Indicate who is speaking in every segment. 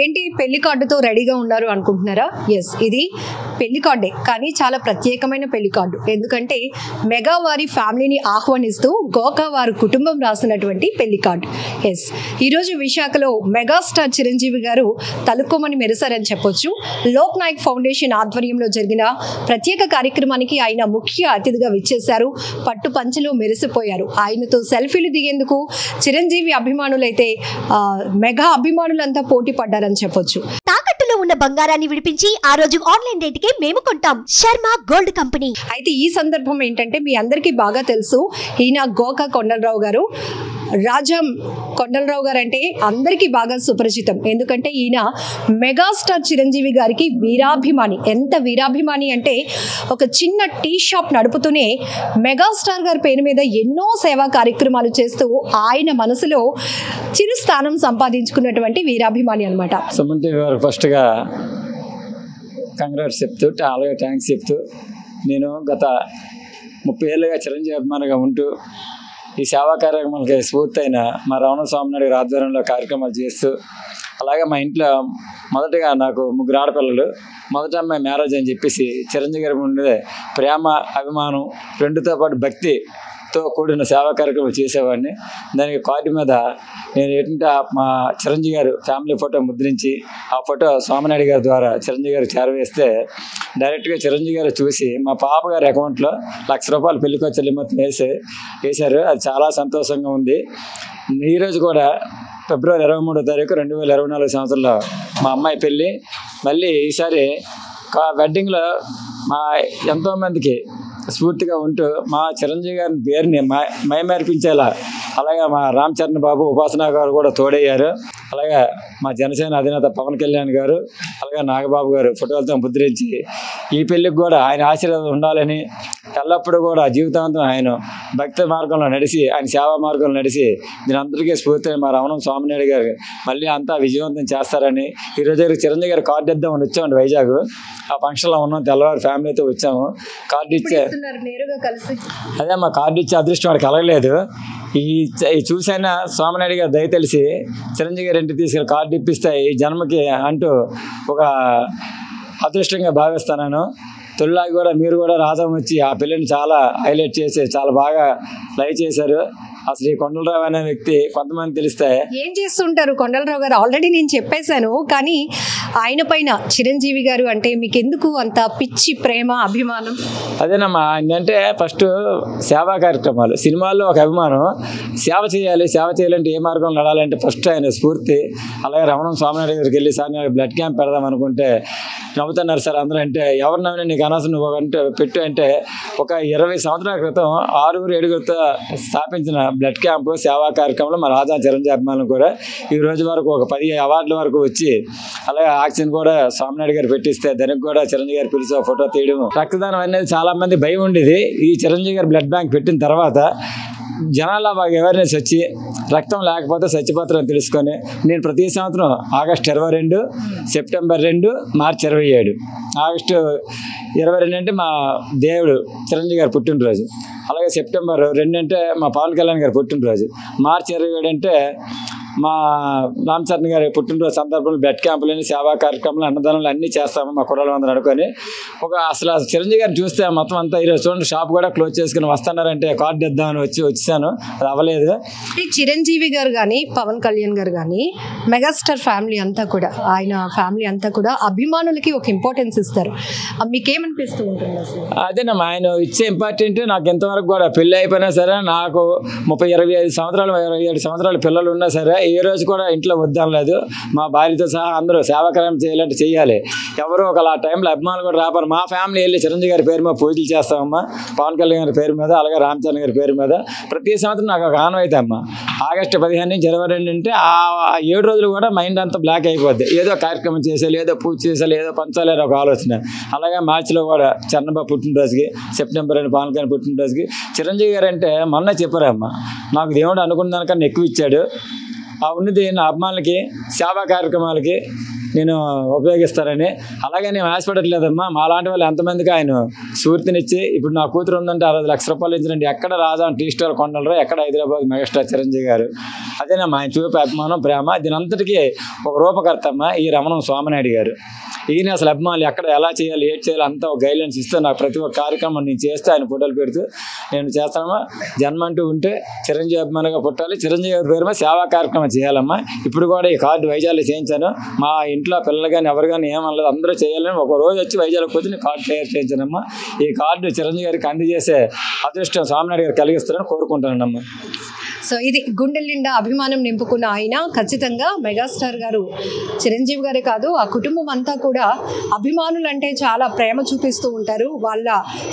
Speaker 1: ఏంటి పెళ్లి కార్డుతో రెడీగా ఉన్నారు అనుకుంటున్నారా? ఎస్, ఇది పెళ్లి కార్డే, కానీ చాలా ప్రత్యేకమైన పెళ్లి కార్డు. ఎందుకంటే మెగా వారి ఫ్యామిలీని ఆహ్వానిస్తూ గోకా వారి కుటుంబం రాసినటువంటి పెళ్లి కార్డు. ఎస్, ఈరోజు విశాఖలో మెగాస్టార్ చిరంజీవి గారు తలుక్కోమని మెరిశారని చెప్పొచ్చు. లోక్ నాయక్ ఫౌండేషన్ ఆధ్వర్యంలో జరిగిన ప్రత్యేక కార్యక్రమానికి ఆయన ముఖ్య అతిథిగా విచ్చేశారు. పట్టు పంచలో మెరిసిపోయారు. ఆయనతో సెల్ఫీలు దిగేందుకు చిరంజీవి అభిమానులైతే మెగా అభిమానులంతా పోటీ పడ్డారని చెప్పొచ్చు.
Speaker 2: తాకట్టులో ఉన్న బంగారాన్ని విడిపించి ఆ రోజు ఆన్లైన్ రేటుకే మేము కొంటాం. Sharma gold company.
Speaker 1: అయితే ఈ సందర్భం ఏంటంటే మీ అందరికీ బాగా తెలుసు, ఈయన గోకా కొండలరావు గారు. రాజా కొండలరావు గారు అంటే అందరికీ బాగా సుపరిచితం. ఎందుకంటే ఈయన మెగాస్టార్ చిరంజీవి గారికి వీరాభిమాని. ఎంత వీరాభిమాని అంటే ఒక చిన్న టీ షాప్ నడుపుతూనే మెగాస్టార్ గారి పేరు మీద ఎన్నో సేవా కార్యక్రమాలు చేస్తూ ఆయన మనసులో చిరుస్థానం సంపాదించుకున్నటువంటి వీరాభిమాని అనమాట.
Speaker 3: సుమంతి గారు ఫస్ట్గా కంగ్రాట్స్ చెప్తూ అలాగే థ్యాంక్స్ చెప్తూ, నేను గత 30 ఏళ్ళుగా చిరంజీవి అభిమానిగా ఉంటూ ఈ సేవా కార్యక్రమాలకి స్ఫూర్తి అయిన మా రమణ స్వామినాయుడు గారి ఆధ్వర్యంలో కార్యక్రమాలు చేస్తూ, అలాగే మా ఇంట్లో మొదటగా నాకు 3 ఆడపిల్లలు, మొదట అమ్మాయి మ్యారేజ్ అని చెప్పేసి చిరంజీవి గారి ఉండే ప్రేమ అభిమానం రెండుతో పాటు భక్తితో కూడిన సేవా కార్యక్రమాలు చేసేవాడిని. దానికి కార్డు మీద నేను ఏంటంటే మా చిరంజీవి గారు ఫ్యామిలీ ఫోటో ముద్రించి ఆ ఫోటో స్వామినాయుడు గారి ద్వారా చిరంజీవి గారు చేరవేస్తే డైరెక్ట్గా చిరంజీవి గారు చూసి మా పాప గారి అకౌంట్లో ₹1,00,000 పెళ్లి ఖర్చులు మొత్తం వేశారు. అది చాలా సంతోషంగా ఉంది. ఈరోజు కూడా ఫిబ్రవరి 23వ తారీఖు 2024 సంవత్సరంలో మా అమ్మాయి పెళ్ళి. మళ్ళీ ఈసారి వెడ్డింగ్లో మా ఎంతోమందికి స్ఫూర్తిగా ఉంటూ మా చిరంజీవి గారి పేరుని మైమర్పించేలా అలాగే మా రామ్ చరణ్ బాబు ఉపాసన గారు కూడా తోడయ్యారు. అలాగే మా జనసేన అధినేత పవన్ కళ్యాణ్ గారు అలాగే నాగబాబు గారు ఫోటోలతో ముద్రించి ఈ పెళ్ళికి కూడా ఆయన ఆశీర్వాదం ఉండాలని, ఎల్లప్పుడూ కూడా జీవితాంతం ఆయన భక్తి మార్గంలో నడిచి ఆయన సేవా మార్గంలో నడిచి దీని అందరికీ స్ఫూర్తి మా రమణ స్వామినాయుడు గారు మళ్ళీ అంతా విజయవంతం చేస్తారని ఈరోజు చిరంజీవి గారు కార్డు ఇద్దామని వచ్చామండి వైజాగ్. ఆ ఫంక్షన్లో ఉన్నాం, తెల్లవారు ఫ్యామిలీతో వచ్చాము. కార్డు ఇచ్చే అదే మా కార్డు ఇచ్చే అదృష్టం వాడికి కలగలేదు. ఈ చూసైనా స్వామినాయుడు గారు దయ తెలిసి చిరంజీవి గారి ఇంటికి తీసుకెళ్ళి కార్డు ఇప్పిస్తే ఈ జన్మకి అంటూ ఒక అదృష్టంగా భావిస్తాను. తొలిలాగా కూడా మీరు కూడా రాజం వచ్చి ఆ పిల్లని చాలా హైలైట్ చేసి చాలా బాగా లైవ్ చేశారు. అసలు ఈ కొండలరావు అనే వ్యక్తి కొంతమంది తెలిస్తే
Speaker 1: ఏం చేస్తుంటారు కొండలరావు గారు ఆల్రెడీ నేను చెప్పేశాను. కానీ ఆయన పైన చిరంజీవి గారు అంటే మీకు ఎందుకు అంత పిచ్చి ప్రేమ అభిమానం?
Speaker 3: అదేనమ్మా, ఏంటంటే ఫస్ట్ సేవా కార్యక్రమాలు, సినిమాల్లో ఒక అభిమానం, సేవ చేయాలంటే ఏ మార్గంలో నడాలంటే ఫస్ట్ ఆయన స్ఫూర్తి. అలాగే రమణ స్వామినాయుడు గారికి వెళ్ళి సార్ నేను బ్లడ్ క్యాంప్ పెడదాం అనుకుంటే నవ్వుతున్నారు సార్ అందరూ. అంటే ఎవరు నవ్వినా నీకు అనవసరం నువ్వు అంటే పెట్టు అంటే ఒక 20 సంవత్సరాల క్రితం 6-7 స్థాపించిన బ్లడ్ క్యాంపు సేవా కార్యక్రమంలో మా రాజా చిరంజీవి అభిమానులు కూడా ఈ రోజు వరకు ఒక 10 అవార్డుల వరకు వచ్చి అలాగే ఆక్సిజన్ కూడా స్వామినాయుడు గారు పెట్టిస్తే దానికి కూడా చిరంజీవి గారు పిలిచి ఫోటో తీయడం, రక్తదానం అనేది చాలా మంది భయం ఉండేది. ఈ చిరంజీవి గారు బ్లడ్ బ్యాంక్ పెట్టిన తర్వాత జనాల బాగా అవేర్నెస్ వచ్చి రక్తం లేకపోతే చచ్చిపోతారని తెలుసుకొని నేను ప్రతి సంవత్సరం ఆగస్టు 22, సెప్టెంబర్ 2, మార్చి 27. ఆగస్టు 22 అంటే మా దేవుడు చిరంజీవి గారు పుట్టినరోజు, అలాగే సెప్టెంబర్ 2 అంటే మా పవన్ కళ్యాణ్ గారు పుట్టినరోజు, మార్చి 27 అంటే మా రామ్ చరణ్ గారి పుట్టినరోజు సందర్భంలో బ్లడ్ క్యాంపులని సేవా కార్యక్రమాలు అన్నదానాలు అన్నీ చేస్తాము మా కుర్రలు అందరూ అనుకొని. అసలు చిరంజీవి గారు చూస్తే మొత్తం అంతా ఈరోజు చూడండి షాప్ కూడా క్లోజ్ చేసుకుని వస్తున్నారంటే కార్డు ఇద్దామని వచ్చాను, అది అవ్వలేదు.
Speaker 1: చిరంజీవి గారు కానీ పవన్ కళ్యాణ్ గారు కానీ మెగాస్టార్ ఫ్యామిలీ అంతా కూడా ఆయన ఫ్యామిలీ అంతా కూడా అభిమానులకి ఒక ఇంపార్టెన్స్ ఇస్తారు. మీకేమనిపిస్తూ ఉంటుంది అసలు?
Speaker 3: అదేనమ్మా, ఆయన ఇచ్చే ఇంపార్టెంట్ నాకు ఎంతవరకు కూడా పెళ్ళి అయిపోయినా సరే నాకు 25 సంవత్సరాలు 27 సంవత్సరాల పిల్లలు ఉన్నా సరే ఏ రోజు కూడా ఇంట్లో వద్దనలేదు. మా భార్యతో సహా అందరూ సేవాకార్యం చేయాలంటే చేయాలి. ఎవరు ఒక ఆ టైంలో అభిమానులు కూడా రాపారు. మా ఫ్యామిలీ వెళ్ళి చిరంజీవి గారి పేరు మీద పూజలు చేస్తామమ్మా, పవన్ కళ్యాణ్ గారి పేరు మీద అలాగే రామ్ చరణ్ గారి పేరు మీద ప్రతి సంవత్సరం నాకు ఒక ఆనవాయితీ అమ్మ. ఆగస్టు 15 నుంచి 22 అంటే ఆ 7 రోజులు కూడా మైండ్ అంతా బ్లాక్ అయిపోద్ది. ఏదో కార్యక్రమం చేసేయాలి, ఏదో పూజ చేసేయాలి, ఏదో పంచాలి అని ఒక ఆలోచన. అలాగే మార్చిలో కూడా చరణబాబు పుట్టినరోజుకి, సెప్టెంబర్ అని పవన్ కళ్యాణ్ పుట్టినరోజుకి చిరంజీవి గారు అంటే మొన్న చెప్పారమ్మా నాకు దేవుడు అనుకున్న దానికన్నా ఎక్కువ ఇచ్చాడు. ఆ ఉన్నది నా అభిమానులకి సేవా కార్యక్రమాలకి నేను ఉపయోగిస్తారని. అలాగే నేను ఆశపడట్లేదమ్మా, మా లాంటి వాళ్ళు ఎంతమందికి ఆయన స్ఫూర్తినిచ్చి ఇప్పుడు నా కూతురు ఉందంటే 60 లక్షల రూపాయలు ఇచ్చినండి. ఎక్కడ రాజా టీ స్టార్ కొండలరా, ఎక్కడ హైదరాబాద్ మెగాస్టార్ చిరంజీవి గారు. అదేనమ్మా ఆయన చూపే అభిమానం, ప్రేమ. దీని అంతటికీ ఒక రూపకర్త అమ్మ ఈ రమణం సోమనాయుడు గారు. ఈయన అసలు అభిమానులు ఎక్కడ ఎలా చేయాలి, ఏం చేయాలి అంతా ఒక గైడ్లైన్స్ ఇస్తే నాకు ప్రతి ఒక్క కార్యక్రమం నేను చేస్తే ఆయన ఫోటోలు పెడుతూ నేను చేస్తానమ్మా. జన్మ అంటూ ఉంటే చిరంజీవి అభిమానిగా పుట్టాలి, చిరంజీవి గారి పేరు మీద సేవా కార్యక్రమం చేయాలమ్మా. ఇప్పుడు కూడా ఈ కార్డు వైజాగ్లో చేయించాను. మా ఇంట్లో పిల్లలు కానీ ఎవరు కానీ ఏమనలేదు, అందరూ చేయాలని ఒక రోజు వచ్చి వైజాగ్కి వచ్చి నేను కార్డు తయారు చేయించానమ్మా. ఈ కార్డు చిరంజీవి గారికి అందజేసే అదృష్టం స్వామినాయుడు గారు కలిగిస్తారని కోరుకుంటానమ్మా.
Speaker 1: సో ఇది గుండెల నిండా అభిమానం నింపుకున్న ఆయన ఖచ్చితంగా మెగాస్టార్ గారు చిరంజీవి గారే కాదు, ఆ కుటుంబం అంతా కూడా అభిమానులు అంటే చాలా ప్రేమ చూపిస్తూ ఉంటారు. వాళ్ళ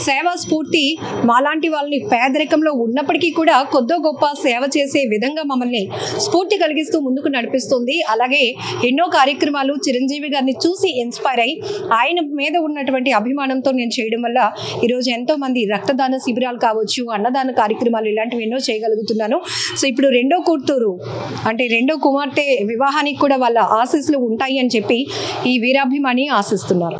Speaker 1: సేవా స్ఫూర్తి మాలాంటి వాళ్ళని పేదరికంలో ఉన్నప్పటికీ కూడా కొద్దో గొప్ప సేవ చేసే విధంగా మమ్మల్ని స్ఫూర్తి కలిగిస్తూ ముందుకు నడిపిస్తుంది. అలాగే ఎన్నో కార్యక్రమాలు చిరంజీవి గారిని చూసి ఇన్స్పైర్ అయ్యి ఆయన మీద ఉన్నటువంటి అభిమానంతో నేను చేయడం వల్ల ఈరోజు ఎంతోమంది రక్తదాన శిబిరాలు కావచ్చు, అన్నదాన కార్యక్రమాలు ఇలాంటివి ఎన్నో చేయగలుగుతున్నాను. సో ఇప్పుడు రెండో కూతురు అంటే రెండో కుమార్తె వివాహానికి కూడా వాళ్ళ ఆశీస్సులు ఉంటాయి అని చెప్పి ఈ వీరాభిమాని ఆశిస్తున్నారు.